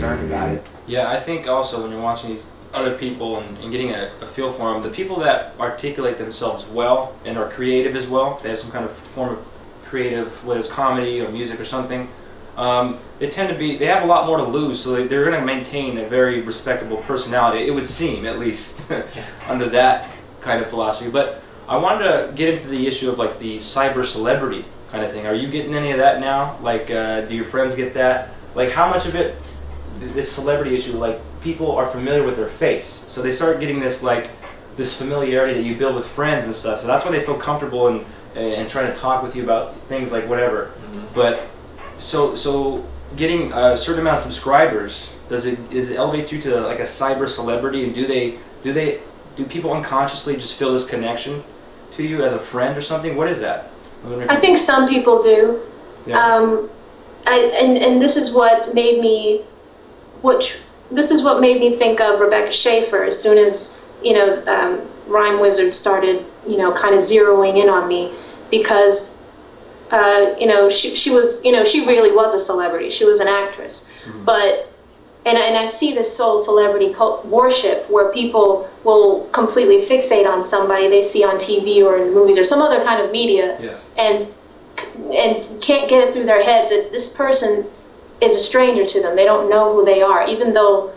concerned about it. Yeah, I think also when you're watching these other people and getting a feel for them, the people that articulate themselves well and are creative as well, they have some kind of form of creative, whether it's comedy or music or something, they tend to be, they have a lot more to lose, so they're going to maintain a very respectable personality, it would seem, at least, under that kind of philosophy. But I wanted to get into the issue of like the cyber celebrity kind of thing. Are you getting any of that now? Like, do your friends get that? Like, how much of it, this celebrity issue, like, people are familiar with their face, so they start getting this, like, this familiarity that you build with friends and stuff, so that's why they feel comfortable and trying to talk with you about things like whatever. But so getting a certain amount of subscribers, does it elevate you to like a cyber celebrity, and do people unconsciously just feel this connection to you as a friend or something? What is that? I think some people do. Yeah. And this is what made me think of Rebecca Schaefer as soon as Rhyme Wizard started kind of zeroing in on me, because she really was a celebrity. She was an actress. But and I see this whole celebrity cult worship where people will completely fixate on somebody they see on TV or in the movies or some other kind of media, and can't get it through their heads that this person is a stranger to them. They don't know who they are, even though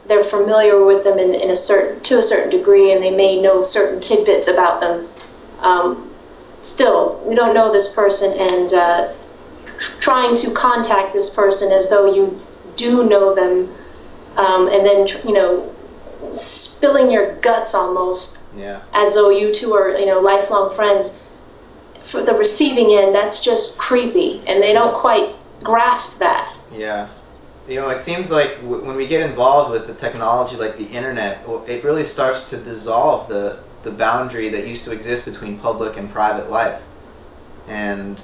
they're familiar with them to a certain degree, and they may know certain tidbits about them. Still, we don't know this person, and trying to contact this person as though you do know them, and then spilling your guts almost, as though you two are lifelong friends. For the receiving end, that's just creepy, and they don't quite grasp that. Yeah. It seems like when we get involved with the technology like the internet, it really starts to dissolve the boundary that used to exist between public and private life. And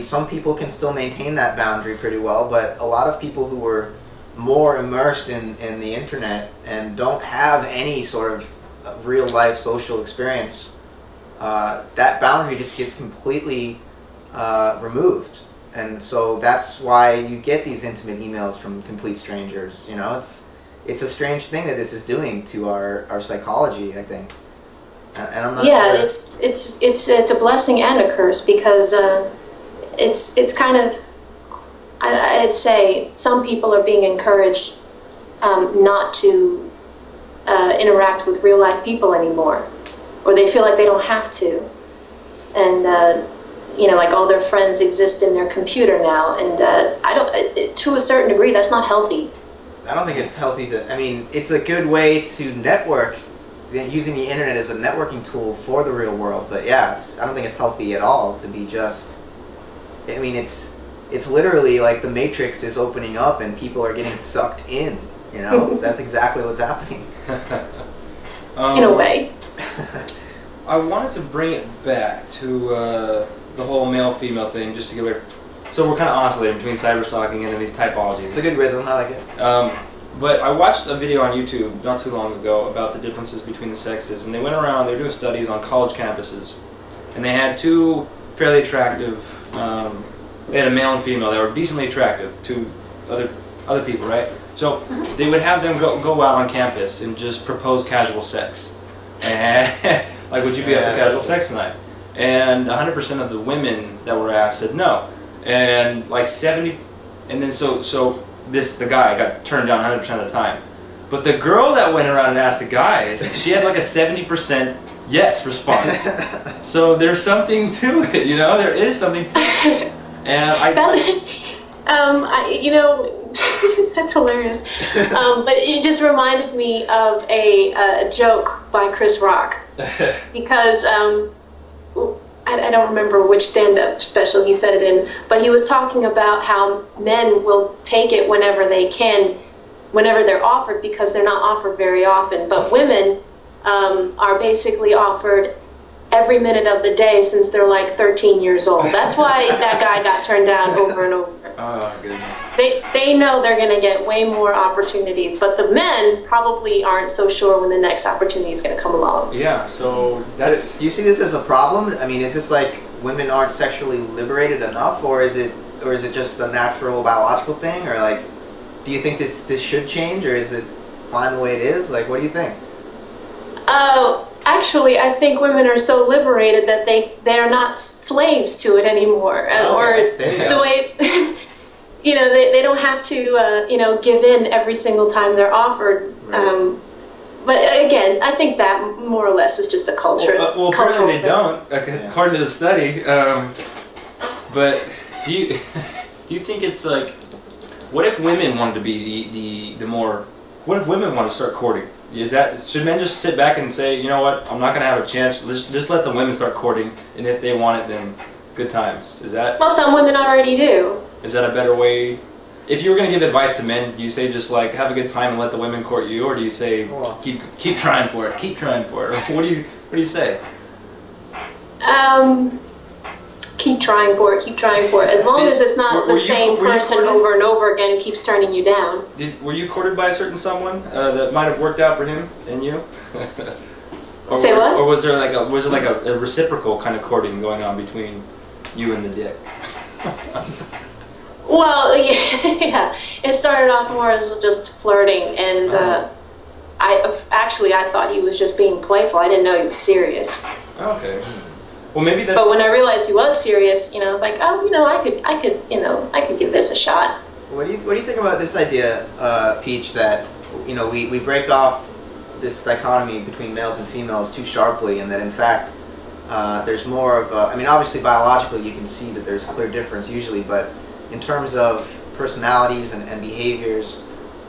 some people can still maintain that boundary pretty well, but a lot of people who were more immersed in the internet and don't have any sort of real life social experience, that boundary just gets completely removed. And so that's why you get these intimate emails from complete strangers. It's a strange thing that this is doing to our psychology, I think. And I'm not sure. It's a blessing and a curse, because it's kind of, I'd say some people are being encouraged not to interact with real life people anymore, or they feel like they don't have to, and like all their friends exist in their computer now, and to a certain degree that's not healthy. I don't think it's healthy it's a good way to network, using the internet as a networking tool for the real world, but I don't think it's healthy at all to be just, it's literally like the Matrix is opening up and people are getting sucked in, that's exactly what's happening. In a way. I wanted to bring it back to the whole male-female thing, just to get away. So we're kind of oscillating between cyberstalking and then these typologies. It's a good rhythm, I like it. But I watched a video on YouTube not too long ago about the differences between the sexes, and they went around, they were doing studies on college campuses, and they had two fairly attractive, they had a male and female that were decently attractive to other people, right? So they would have them go out on campus and just propose casual sex. And like, would you be up for casual sex tonight? And 100% of the women that were asked said no. And like 70, and then so the guy got turned down 100% of the time. But the girl that went around and asked the guys, she had like a 70% yes response. So there's something to it, there is something to it. And that's hilarious. But it just reminded me of a joke by Chris Rock, because I don't remember which stand-up special he said it in, but he was talking about how men will take it whenever they can, whenever they're offered, because they're not offered very often. But women are basically offered every minute of the day since they're like 13 years old. That's why that guy got turned down over and over. Oh, goodness. They know they're going to get way more opportunities, but the men probably aren't so sure when the next opportunity is going to come along. Yeah, so that's... Do you see this as a problem? Is this like women aren't sexually liberated enough, or is it just a natural biological thing, or like... do you think this should change, or is it fine the way it is? Like, what do you think? Actually, I think women are so liberated that they are not slaves to it anymore, or the way, they don't have to, give in every single time they're offered. Right. But again, I think that more or less is just a culture. Well, apparently they don't, according to the study. But do you think it's like, what if women wanted to be the more? What if women want to start courting? Should men just sit back and say, you know what, I'm not going to have a chance, just let the women start courting, and if they want it, then good times. Is that... Well, some women already do. Is that a better way? If you were going to give advice to men, do you say just like, have a good time and let the women court you, or do you say, keep trying for it, keep trying for it? What do you say? Keep trying for it, keep trying for it. As long as it's not the same person over and over again who keeps turning you down. Were you courted by a certain someone that might have worked out for him and you? Say what? Or was there like a reciprocal kind of courting going on between you and the dick? Well, yeah. It started off more as just flirting, and I thought he was just being playful. I didn't know he was serious. Okay. Well, maybe that's... But when I realized he was serious, like, I could give this a shot. What do you think about this idea, Peach, that we break off this dichotomy between males and females too sharply, and that in fact there's more of obviously biologically you can see that there's a clear difference usually, but in terms of personalities and behaviors,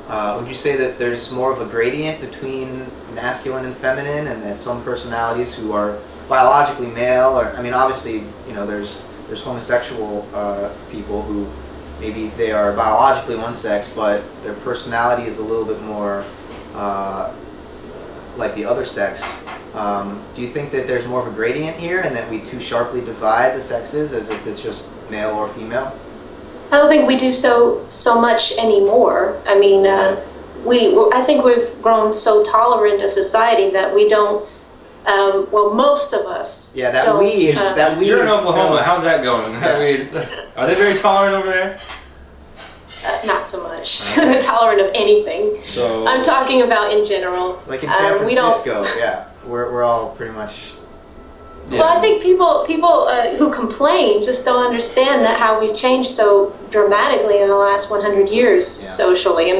would you say that there's more of a gradient between masculine and feminine, and that some personalities who are biologically male, or obviously there's homosexual people who maybe they are biologically one sex, but their personality is a little bit more like the other sex. Do you think that there's more of a gradient here, and that we too sharply divide the sexes as if it's just male or female? I don't think we do so much anymore. I think we've grown so tolerant a society that we don't. Most of us. Yeah, that we. You're in Oklahoma. How's that going? Yeah. Are they very tolerant over there? Not so much. Tolerant of anything. So I'm talking about in general. Like in San Francisco, we're all pretty much. Yeah. Well, I think people who complain just don't understand that how we've changed so dramatically in the last 100 years socially. At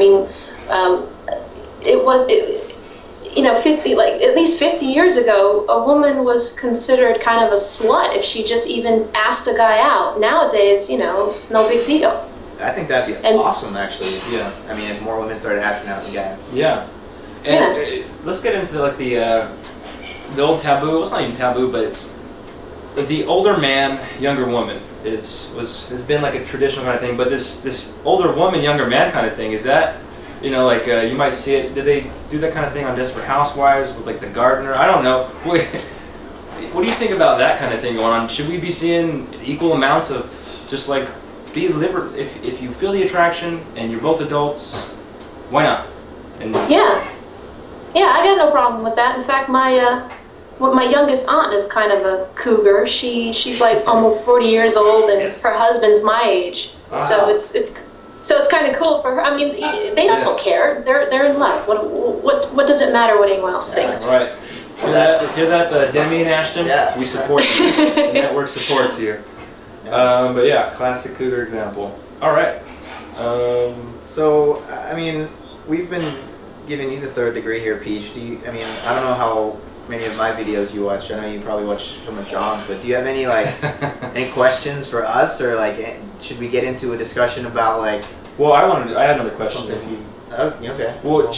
least 50 years ago, a woman was considered kind of a slut if she just even asked a guy out. Nowadays, it's no big deal. I think that'd be awesome, actually. Yeah. If more women started asking out the guys. Yeah. And let's get into the old taboo. Well, it's not even taboo, but it's the older man, younger woman has been like a traditional kind of thing. But this older woman, younger man kind of thing, is that? You might see it. Did they do that kind of thing on Desperate Housewives with like the gardener? I don't know. What do you think about that kind of thing going on? Should we be seeing equal amounts of just like be liberal? If you feel the attraction and you're both adults, why not? Yeah, I got no problem with that. In fact, my youngest aunt is kind of a cougar. She's like almost 40 years old, and her husband's my age. So it's kind of cool for her. They don't care. They're in love. What does it matter what anyone else thinks? Right. Hear that, Demi and Ashton? Yeah. We support you. The network supports you. But yeah, classic cougar example. All right. So we've been giving you the third degree here, Peach. I don't know how many of my videos you watch. I know you probably watch some of John's, but do you have any any questions for us, or should we get into a discussion about Well, I had another question. If you. Oh, okay. Well,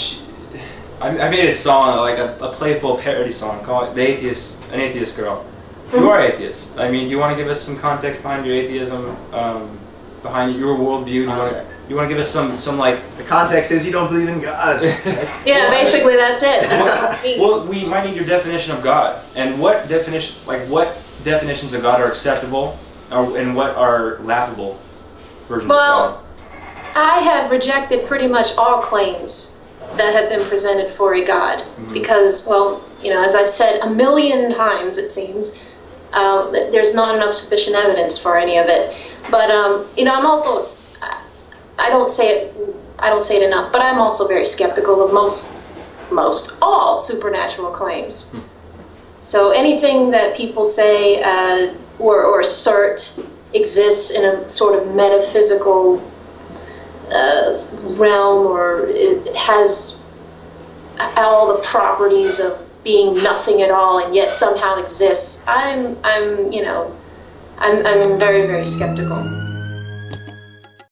I made a song, a playful parody song called "An Atheist Girl." You are atheist. Do you want to give us some context behind your atheism, behind your worldview? You want to give us some The context is you don't believe in God. Yeah, basically that's it. Well, we might need your definition of God, and what definitions of God are acceptable, and what are laughable versions of God. I have rejected pretty much all claims that have been presented for a God, because, as I've said a million times, it seems, there's not enough sufficient evidence for any of it. But, I'm also, I don't say it I don't say it enough, but I'm also very skeptical of most all supernatural claims. So anything that people say or assert exists in a sort of metaphysical realm, or it has all the properties of being nothing at all and yet somehow exists, I'm very, very skeptical.